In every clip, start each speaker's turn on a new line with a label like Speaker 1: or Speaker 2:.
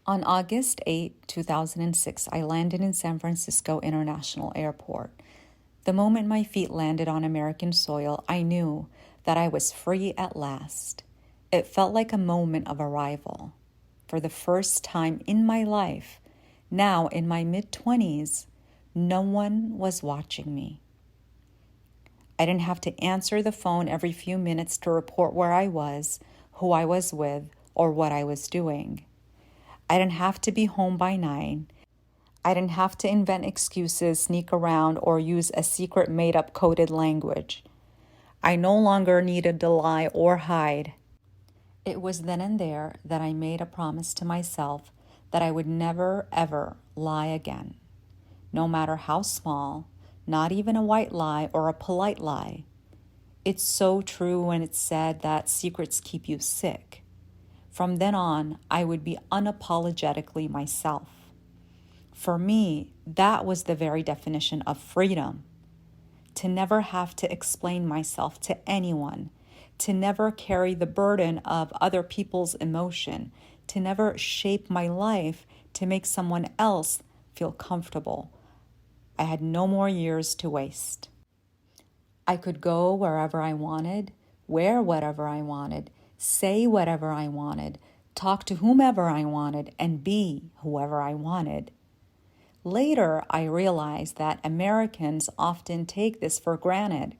Speaker 1: On August 8, 2006, I landed in San Francisco International Airport. The moment my feet landed on American soil, I knew that I was free at last. It felt like a moment of arrival. For the first time in my life, now in my mid-20s, no one was watching me. I didn't have to answer the phone every few minutes to report where I was, who I was with, or what I was doing. I didn't have to be home by 9. I didn't have to invent excuses, sneak around, or use a secret made-up coded language. I no longer needed to lie or hide. It was then and there that I made a promise to myself that I would never, ever lie again. No matter how small, not even a white lie or a polite lie. It's so true when it's said that secrets keep you sick. From then on, I would be unapologetically myself. For me, that was the very definition of freedom. To never have to explain myself to anyone, to never carry the burden of other people's emotion, to never shape my life to make someone else feel comfortable. I had no more years to waste. I could go wherever I wanted, wear whatever I wanted, say whatever I wanted, talk to whomever I wanted, and be whoever I wanted. Later, I realized that Americans often take this for granted,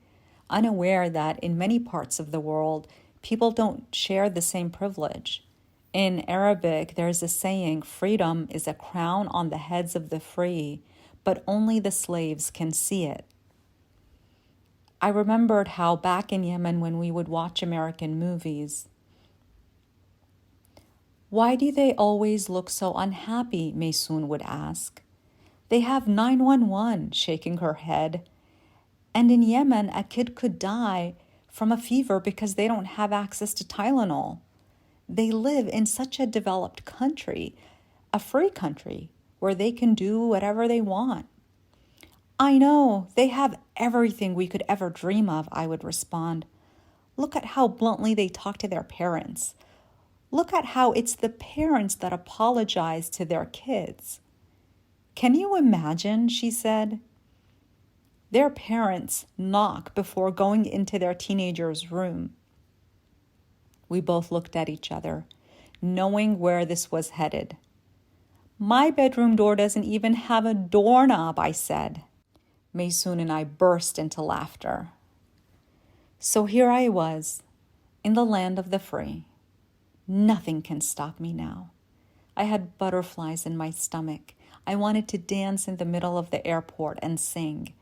Speaker 1: unaware that in many parts of the world, people don't share the same privilege. In Arabic, there's a saying, freedom is a crown on the heads of the free, but only the slaves can see it. I remembered how back in Yemen when we would watch American movies, "Why do they always look so unhappy?" Maysoon would ask. "They have 911," shaking her head. And in Yemen, a kid could die from a fever because they don't have access to Tylenol. They live in such a developed country, a free country, where they can do whatever they want. "I know, they have everything we could ever dream of," I would respond. "Look at how bluntly they talk to their parents. Look at how it's the parents that apologize to their kids." "Can you imagine?" she said. Their parents knock before going into their teenager's room. We both looked at each other, knowing where this was headed. "My bedroom door doesn't even have a doorknob," I said. Maysoon and I burst into laughter. So here I was, in the land of the free. Nothing can stop me now. I had butterflies in my stomach. I wanted to dance in the middle of the airport and sing,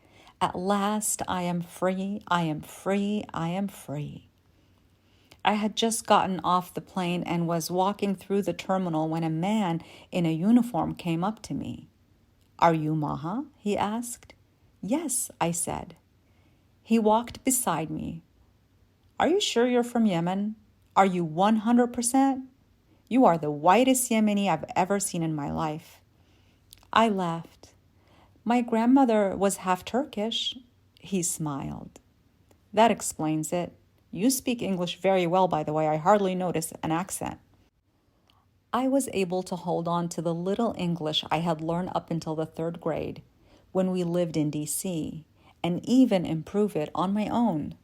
Speaker 1: "At last I am free, I am free, I am free." I had just gotten off the plane and was walking through the terminal when a man in a uniform came up to me. "Are you Maha?" he asked. "Yes," I said. He walked beside me. "Are you sure you're from Yemen? Are you 100%? You are the whitest Yemeni I've ever seen in my life." I laughed. "My grandmother was half Turkish." He smiled. "That explains it. You speak English very well, by the way. I hardly notice an accent." I was able to hold on to the little English I had learned up until the 3rd grade when we lived in DC, and even improve it on my own.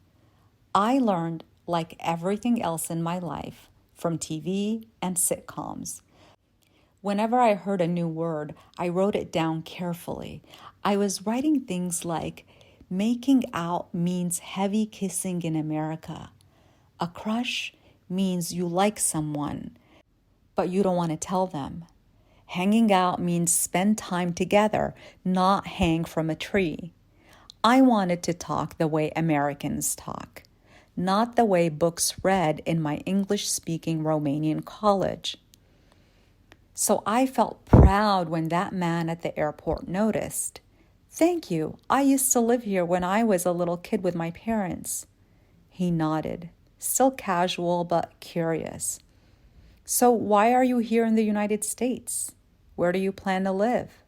Speaker 1: I learned, like everything else in my life, from TV and sitcoms. Whenever I heard a new word, I wrote it down carefully. I was writing things like, making out means heavy kissing in America. A crush means you like someone, but you don't want to tell them. Hanging out means spend time together, not hang from a tree. I wanted to talk the way Americans talk, not the way books read in my English-speaking Romanian college. So I felt proud when that man at the airport noticed. "Thank you. I used to live here when I was a little kid with my parents." He nodded, still casual but curious. "So why are you here in the United States? Where do you plan to live?"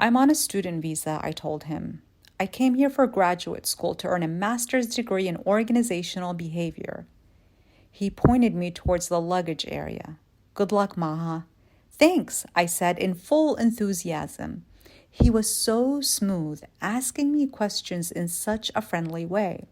Speaker 1: "I'm on a student visa," I told him. "I came here for graduate school to earn a master's degree in organizational behavior." He pointed me towards the luggage area. "Good luck, Maha. Thanks, I said in full enthusiasm. He was so smooth, asking me questions in such a friendly way.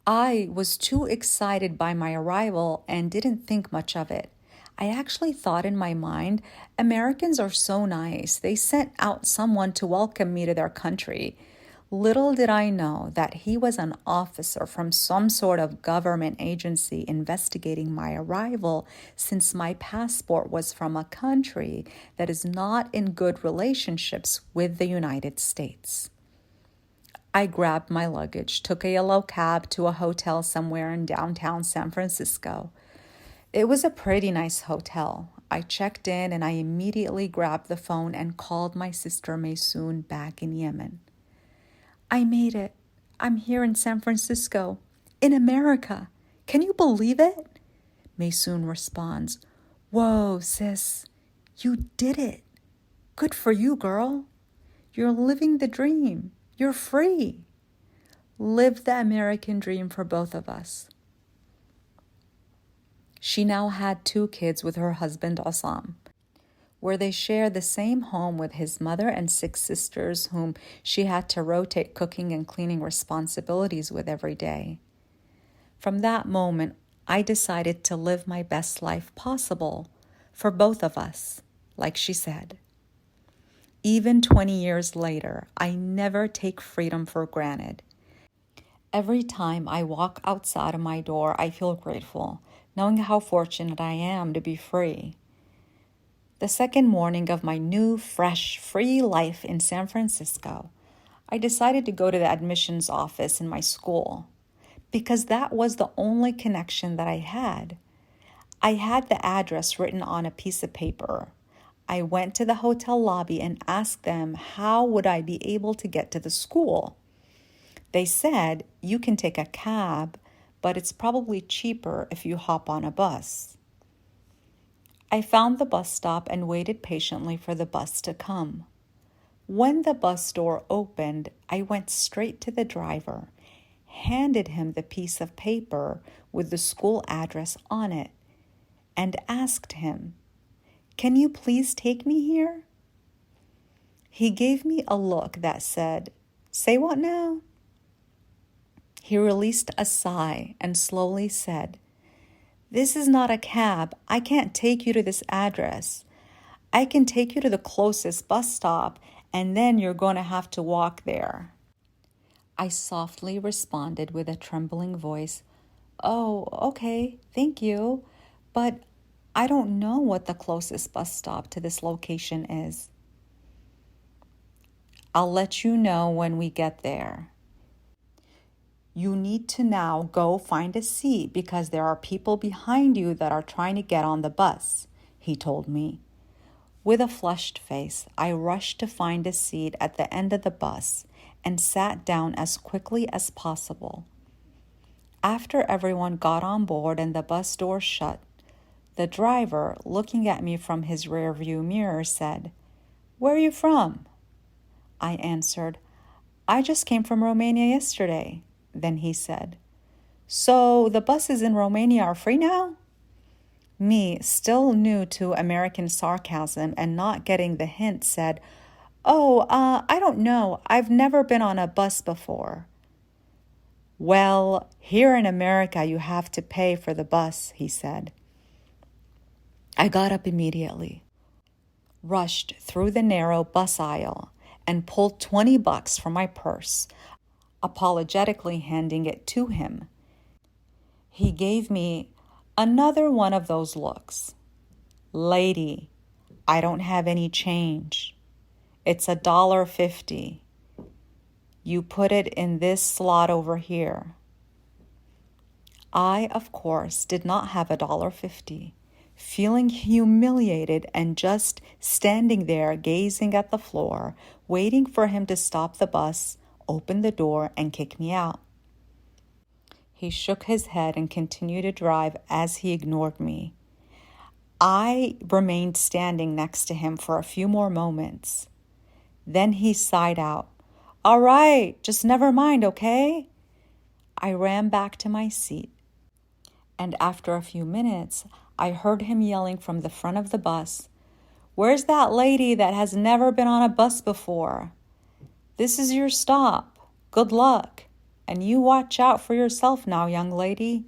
Speaker 1: I was too excited by my arrival and didn't think much of it. I actually thought in my mind, Americans are so nice. They sent out someone to welcome me to their country. Little did I know that he was an officer from some sort of government agency investigating my arrival, since my passport was from a country that is not in good relationships with the United States. I grabbed my luggage, took a yellow cab to a hotel somewhere in downtown San Francisco. It was a pretty nice hotel. I checked in and I immediately grabbed the phone and called my sister Maysoon back in Yemen. I made it. I'm here in San Francisco, in America. Can you believe it? Maysoon responds, Whoa, sis, you did it. Good for you, girl. You're living the dream. You're free. Live the American dream for both of us. She now had 2 kids with her husband Osam, where they share the same home with his mother and 6 sisters whom she had to rotate cooking and cleaning responsibilities with every day. From that moment, I decided to live my best life possible for both of us, like she said. Even 20 years later, I never take freedom for granted. Every time I walk outside of my door, I feel grateful, knowing how fortunate I am to be free. The second morning of my new, fresh, free life in San Francisco, I decided to go to the admissions office in my school because that was the only connection that I had. I had the address written on a piece of paper. I went to the hotel lobby and asked them how would I be able to get to the school. They said, you can take a cab, but it's probably cheaper if you hop on a bus. I found the bus stop and waited patiently for the bus to come. When the bus door opened, I went straight to the driver, handed him the piece of paper with the school address on it, and asked him, Can you please take me here? He gave me a look that said, Say what now? He released a sigh and slowly said, This is not a cab. I can't take you to this address. I can take you to the closest bus stop, and then you're going to have to walk there. I softly responded with a trembling voice, Oh, okay, thank you, but I don't know what the closest bus stop to this location is. I'll let you know when we get there. You need to now go find a seat because there are people behind you that are trying to get on the bus, he told me. With a flushed face, I rushed to find a seat at the end of the bus and sat down as quickly as possible. After everyone got on board and the bus door shut, the driver, looking at me from his rearview mirror, said, Where are you from? I answered, I just came from Romania yesterday. Then he said, So the buses in Romania are free now? Me, still new to American sarcasm and not getting the hint, said, I don't know. I've never been on a bus before. Well, here in America, you have to pay for the bus, he said. I got up immediately, rushed through the narrow bus aisle, and pulled $20 from my purse, apologetically handing it to him. He gave me another one of those looks. Lady, I don't have any change. It's $1.50. You put it in this slot over here. I, of course, did not have $1.50. Feeling humiliated and just standing there gazing at the floor, waiting for him to stop the bus, open the door, and kick me out. He shook his head and continued to drive as he ignored me. I remained standing next to him for a few more moments. Then he sighed out, All right, just never mind, okay? I ran back to my seat, and after a few minutes, I heard him yelling from the front of the bus, "Where's that lady that has never been on a bus before? This is your stop. Good luck. And you watch out for yourself now, young lady."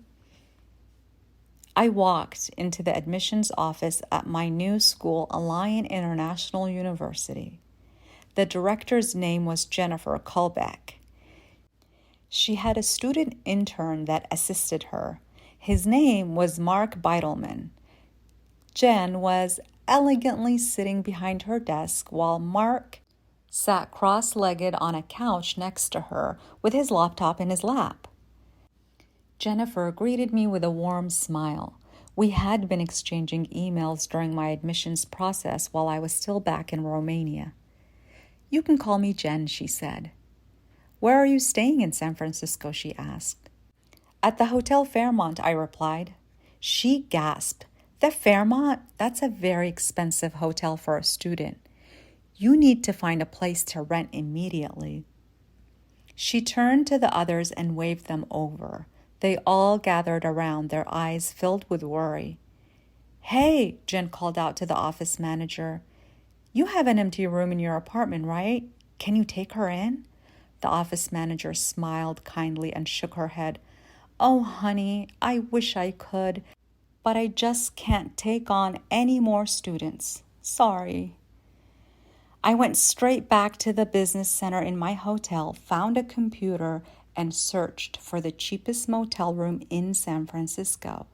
Speaker 1: I walked into the admissions office at my new school, Alliant International University. The director's name was Jennifer Colbeck. She had a student intern that assisted her. His name was Mark Beitelman. Jen was elegantly sitting behind her desk while Mark sat cross-legged on a couch next to her with his laptop in his lap. Jennifer greeted me with a warm smile. We had been exchanging emails during my admissions process while I was still back in Romania. "You can call me Jen," she said. "Where are you staying in San Francisco?" she asked. "At the Hotel Fairmont," I replied. She gasped. "The Fairmont? That's a very expensive hotel for a student. You need to find a place to rent immediately." She turned to the others and waved them over. They all gathered around, their eyes filled with worry. "Hey," Jen called out to the office manager. "You have an empty room in your apartment, right? Can you take her in?" The office manager smiled kindly and shook her head. "Oh, honey, I wish I could, but I just can't take on any more students. Sorry." I went straight back to the business center in my hotel, found a computer, and searched for the cheapest motel room in San Francisco.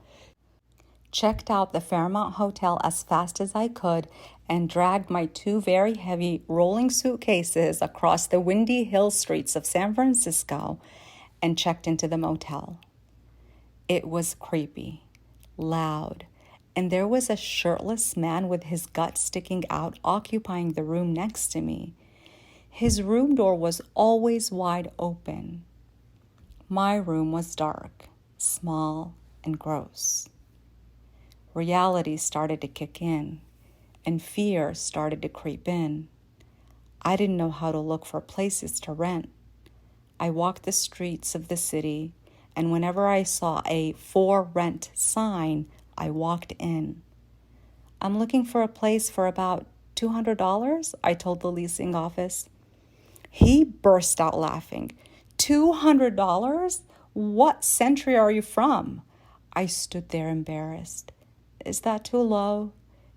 Speaker 1: Checked out the Fairmont Hotel as fast as I could and dragged my two very heavy rolling suitcases across the windy hill streets of San Francisco and checked into the motel. It was creepy, loud, and there was a shirtless man with his gut sticking out occupying the room next to me. His room door was always wide open. My room was dark, small, and gross. Reality started to kick in, and fear started to creep in. I didn't know how to look for places to rent. I walked the streets of the city, and whenever I saw a "for rent" sign, I walked in. "I'm looking for a place for about $200, I told the leasing office. He burst out laughing. $200? What century are you from?" I stood there embarrassed. "Is that too low?"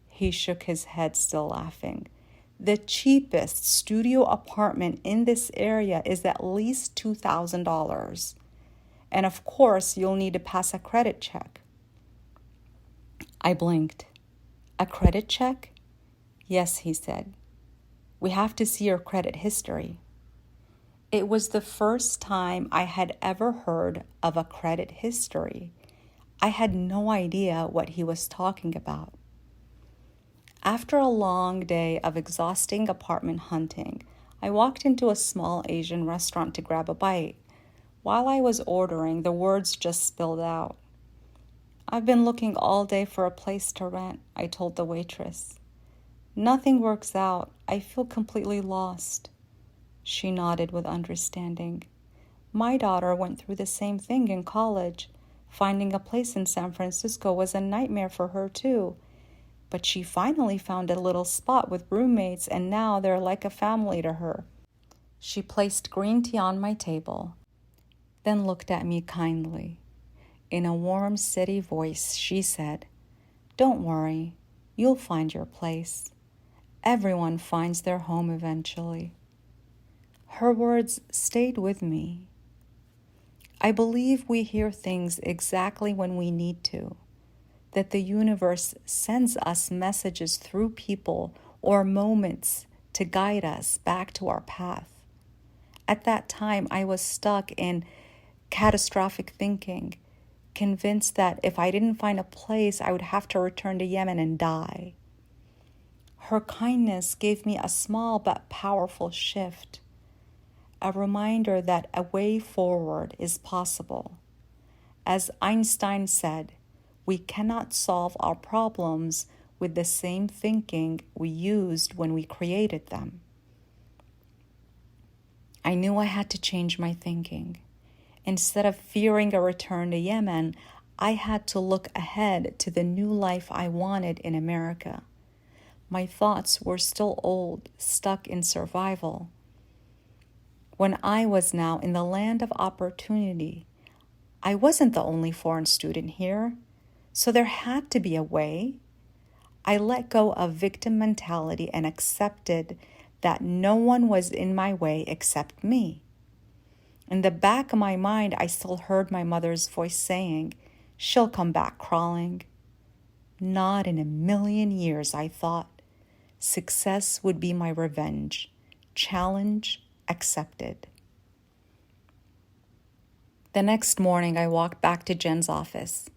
Speaker 1: He shook his head, still laughing. "The cheapest studio apartment in this area is at least $2,000. And of course, you'll need to pass a credit check." I blinked. "A credit check?" "Yes," he said. "We have to see your credit history." It was the first time I had ever heard of a credit history. I had no idea what he was talking about. After a long day of exhausting apartment hunting, I walked into a small Asian restaurant to grab a bite. While I was ordering, the words just spilled out. "I've been looking all day for a place to rent," I told the waitress. "Nothing works out. I feel completely lost." She nodded with understanding. "My daughter went through the same thing in college. Finding a place in San Francisco was a nightmare for her too. But she finally found a little spot with roommates, and now they're like a family to her." She placed green tea on my table, then looked at me kindly. In a warm, steady voice, she said, "Don't worry, you'll find your place. Everyone finds their home eventually." Her words stayed with me. I believe we hear things exactly when we need to, that the universe sends us messages through people or moments to guide us back to our path. At that time, I was stuck in catastrophic thinking, convinced that if I didn't find a place, I would have to return to Yemen and die. Her kindness gave me a small but powerful shift, a reminder that a way forward is possible. As Einstein said, we cannot solve our problems with the same thinking we used when we created them. I knew I had to change my thinking. Instead of fearing a return to Yemen, I had to look ahead to the new life I wanted in America. My thoughts were still old, stuck in survival. When I was now in the land of opportunity, I wasn't the only foreign student here, so there had to be a way. I let go of victim mentality and accepted that no one was in my way except me. In the back of my mind, I still heard my mother's voice saying, "She'll come back crawling." Not in a million years, I thought. Success would be my revenge. Challenge accepted. The next morning, I walked back to Jen's office.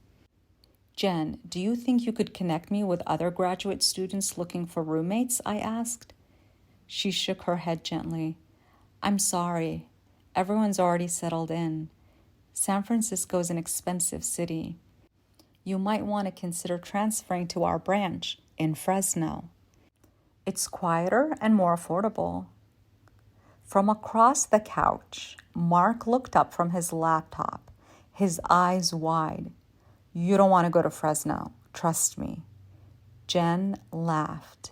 Speaker 1: "Jen, do you think you could connect me with other graduate students looking for roommates?" I asked. She shook her head gently. "I'm sorry. Everyone's already settled in. San Francisco's an expensive city. You might want to consider transferring to our branch in Fresno. It's quieter and more affordable." From across the couch, Mark looked up from his laptop, his eyes wide. "You don't want to go to Fresno. Trust me." Jen laughed.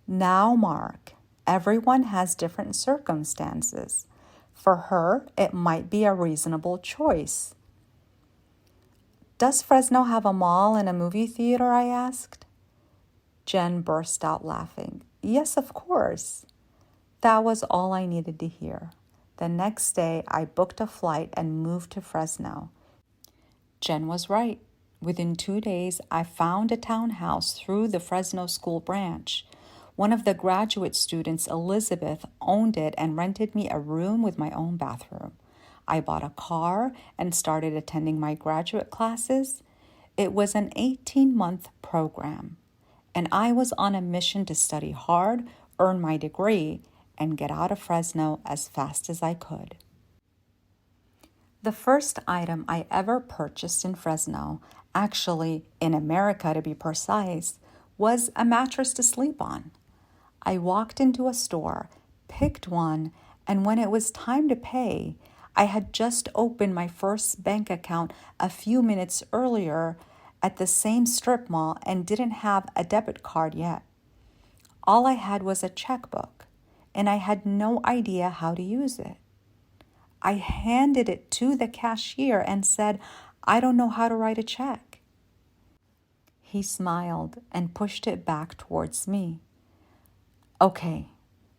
Speaker 1: "Now, Mark, everyone has different circumstances. For her, it might be a reasonable choice." "Does Fresno have a mall and a movie theater?" I asked. Jen burst out laughing. "Yes, of course." That was all I needed to hear. The next day, I booked a flight and moved to Fresno. Jen was right. Within 2 days, I found a townhouse through the Fresno School branch. One of the graduate students, Elizabeth, owned it and rented me a room with my own bathroom. I bought a car and started attending my graduate classes. It was an 18-month program, and I was on a mission to study hard, earn my degree, and get out of Fresno as fast as I could. The first item I ever purchased in Fresno, actually in America to be precise, was a mattress to sleep on. I walked into a store, picked one, and when it was time to pay, I had just opened my first bank account a few minutes earlier at the same strip mall and didn't have a debit card yet. All I had was a checkbook, and I had no idea how to use it. I handed it to the cashier and said, "I don't know how to write a check." He smiled and pushed it back towards me. "Okay,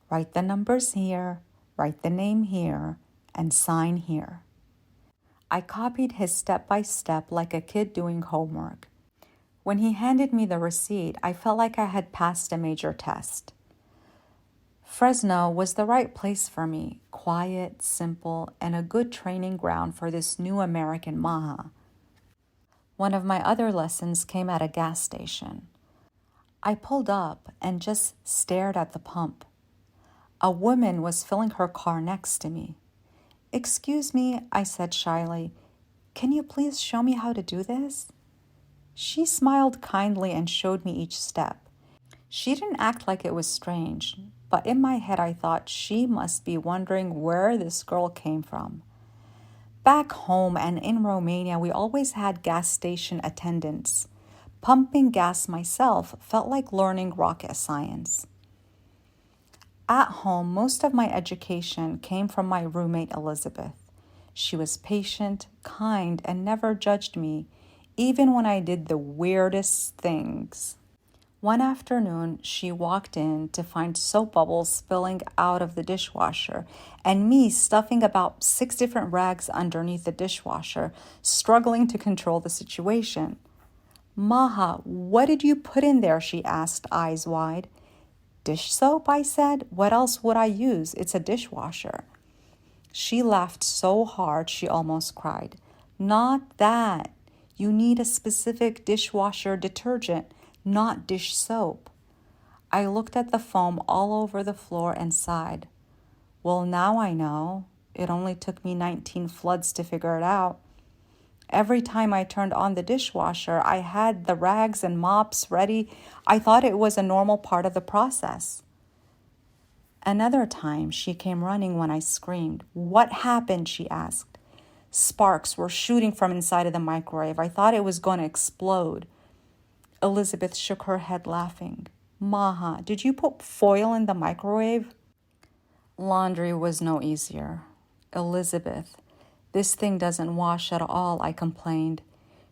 Speaker 1: write the numbers here, write the name here, and sign here." I copied his step-by-step like a kid doing homework. When he handed me the receipt, I felt like I had passed a major test. Fresno was the right place for me, quiet, simple, and a good training ground for this new American Maha. One of my other lessons came at a gas station. I pulled up and just stared at the pump. A woman was filling her car next to me. "Excuse me," I said shyly, "can you please show me how to do this?" She smiled kindly and showed me each step. She didn't act like it was strange, but in my head I thought she must be wondering where this girl came from. Back home and in Romania, we always had gas station attendants. Pumping gas myself felt like learning rocket science. At home, most of my education came from my roommate, Elizabeth. She was patient, kind, and never judged me, even when I did the weirdest things. One afternoon, she walked in to find soap bubbles spilling out of the dishwasher and me stuffing about 6 different rags underneath the dishwasher, struggling to control the situation. "Maha, what did you put in there?" she asked, eyes wide. "Dish soap," I said. "What else would I use? It's a dishwasher." She laughed so hard she almost cried. "Not that. You need a specific dishwasher detergent, not dish soap." I looked at the foam all over the floor and sighed. Well, now I know. It only took me 19 floods to figure it out. Every time I turned on the dishwasher, I had the rags and mops ready. I thought it was a normal part of the process. Another time, she came running when I screamed. "What happened?" she asked. Sparks were shooting from inside of the microwave. I thought it was going to explode. Elizabeth shook her head, laughing. Maha, did you put foil in the microwave? Laundry was no easier. Elizabeth, this thing doesn't wash at all, I complained.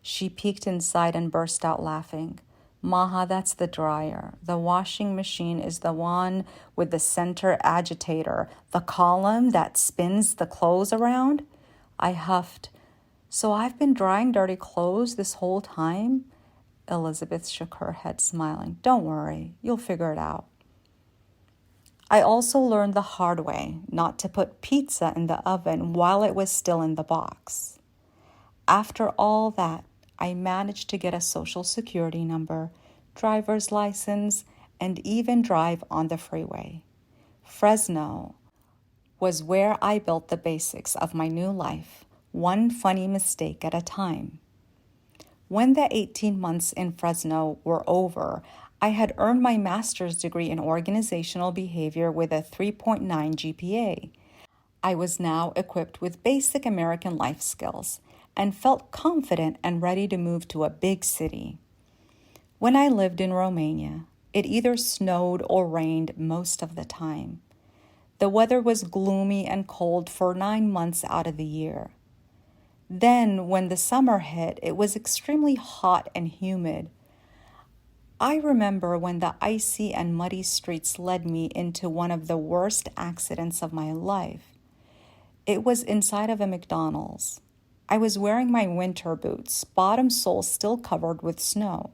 Speaker 1: She peeked inside and burst out laughing. Maha, that's the dryer. The washing machine is the one with the center agitator, the column that spins the clothes around. I huffed. So I've been drying dirty clothes this whole time? Elizabeth shook her head, smiling. Don't worry, you'll figure it out. I also learned the hard way not to put pizza in the oven while it was still in the box. After all that, I managed to get a social security number, driver's license, and even drive on the freeway. Fresno was where I built the basics of my new life, one funny mistake at a time. When the 18 months in Fresno were over, I had earned my master's degree in organizational behavior with a 3.9 GPA. I was now equipped with basic American life skills and felt confident and ready to move to a big city. When I lived in Romania, it either snowed or rained most of the time. The weather was gloomy and cold for 9 months out of the year. Then, when the summer hit, it was extremely hot and humid. I remember when the icy and muddy streets led me into one of the worst accidents of my life. It was inside of a McDonald's. I was wearing my winter boots, bottom sole still covered with snow.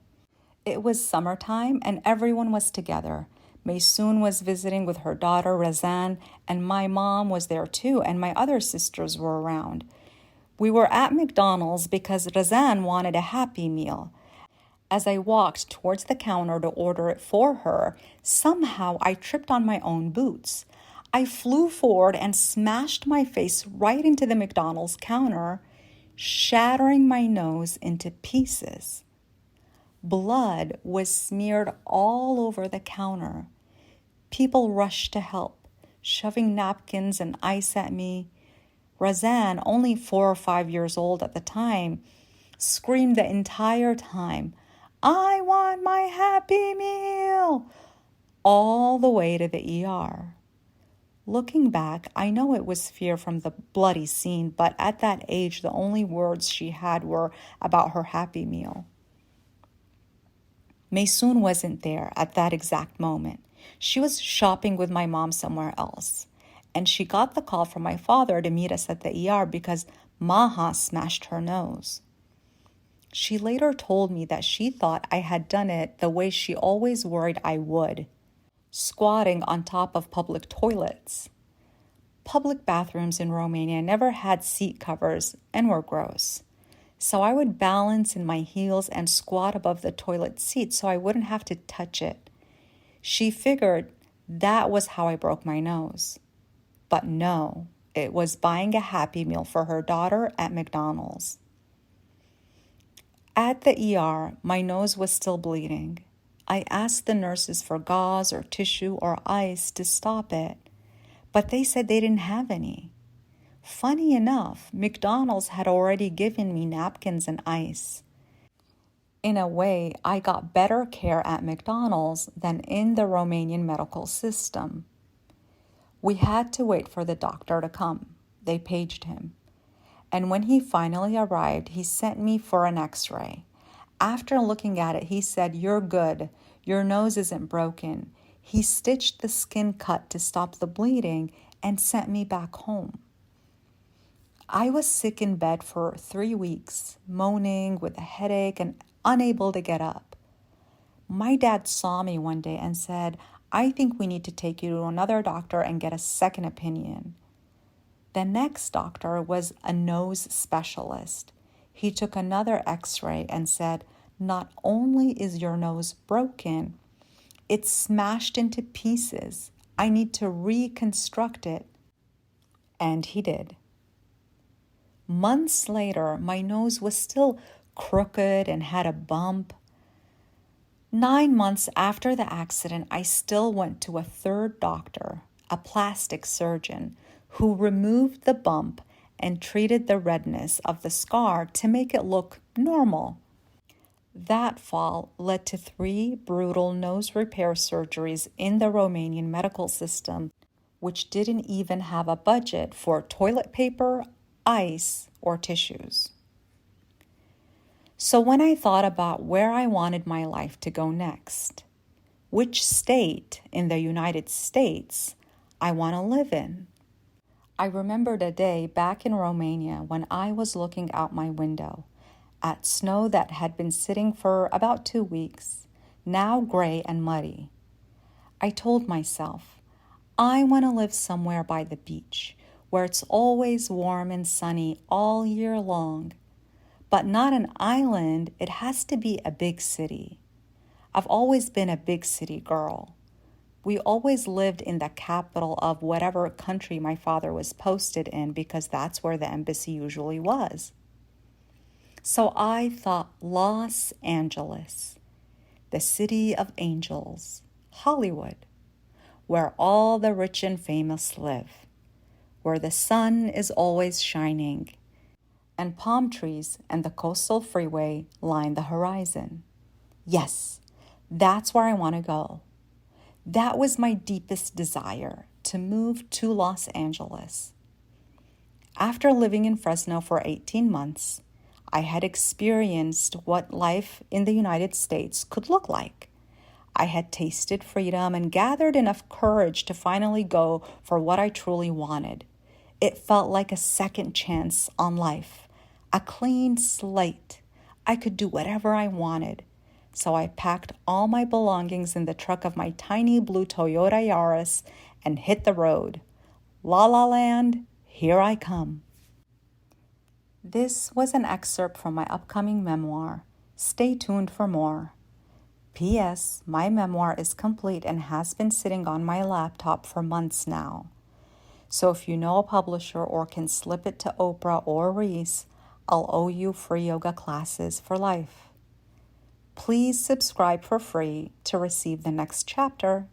Speaker 1: It was summertime and everyone was together. Maysoon was visiting with her daughter, Razan, and my mom was there too, and my other sisters were around. We were at McDonald's because Razan wanted a Happy Meal. As I walked towards the counter to order it for her, somehow I tripped on my own boots. I flew forward and smashed my face right into the McDonald's counter, shattering my nose into pieces. Blood was smeared all over the counter. People rushed to help, shoving napkins and ice at me. Razan, only 4 or 5 years old at the time, screamed the entire time, I want my Happy Meal, all the way to the ER. Looking back, I know it was fear from the bloody scene, but at that age, the only words she had were about her Happy Meal. Maysoon wasn't there at that exact moment. She was shopping with my mom somewhere else, and she got the call from my father to meet us at the ER because Maha smashed her nose. She later told me that she thought I had done it the way she always worried I would, squatting on top of public toilets. Public bathrooms in Romania never had seat covers and were gross. So I would balance in my heels and squat above the toilet seat so I wouldn't have to touch it. She figured that was how I broke my nose. But no, it was buying a Happy Meal for her daughter at McDonald's. At the ER, my nose was still bleeding. I asked the nurses for gauze or tissue or ice to stop it, but they said they didn't have any. Funny enough, McDonald's had already given me napkins and ice. In a way, I got better care at McDonald's than in the Romanian medical system. We had to wait for the doctor to come. They paged him. And when he finally arrived, he sent me for an x-ray. After looking at it, he said, "You're good. Your nose isn't broken." He stitched the skin cut to stop the bleeding and sent me back home. I was sick in bed for 3 weeks, moaning with a headache and unable to get up. My dad saw me one day and said, "I think we need to take you to another doctor and get a second opinion." The next doctor was a nose specialist. He took another x-ray and said, "Not only is your nose broken, it's smashed into pieces. I need to reconstruct it." And he did. Months later, my nose was still crooked and had a bump. 9 months after the accident, I still went to a third doctor, a plastic surgeon, who removed the bump and treated the redness of the scar to make it look normal. That fall led to 3 brutal nose repair surgeries in the Romanian medical system, which didn't even have a budget for toilet paper, ice, or tissues. So when I thought about where I wanted my life to go next, which state in the United States I want to live in, I remembered a day back in Romania when I was looking out my window at snow that had been sitting for about 2 weeks, now gray and muddy. I told myself, I want to live somewhere by the beach, where it's always warm and sunny all year long. But not an island, it has to be a big city. I've always been a big city girl. We always lived in the capital of whatever country my father was posted in because that's where the embassy usually was. So I thought Los Angeles, the city of angels, Hollywood, where all the rich and famous live, where the sun is always shining, and palm trees and the coastal freeway line the horizon. Yes, that's where I want to go. That was my deepest desire, to move to Los Angeles. After living in Fresno for 18 months, I had experienced what life in the United States could look like. I had tasted freedom and gathered enough courage to finally go for what I truly wanted. It felt like a second chance on life, a clean slate. I could do whatever I wanted. So I packed all my belongings in the truck of my tiny blue Toyota Yaris and hit the road. La La Land, here I come. This was an excerpt from my upcoming memoir. Stay tuned for more. P.S. My memoir is complete and has been sitting on my laptop for months now. So if you know a publisher or can slip it to Oprah or Reese, I'll owe you free yoga classes for life. Please subscribe for free to receive the next chapter.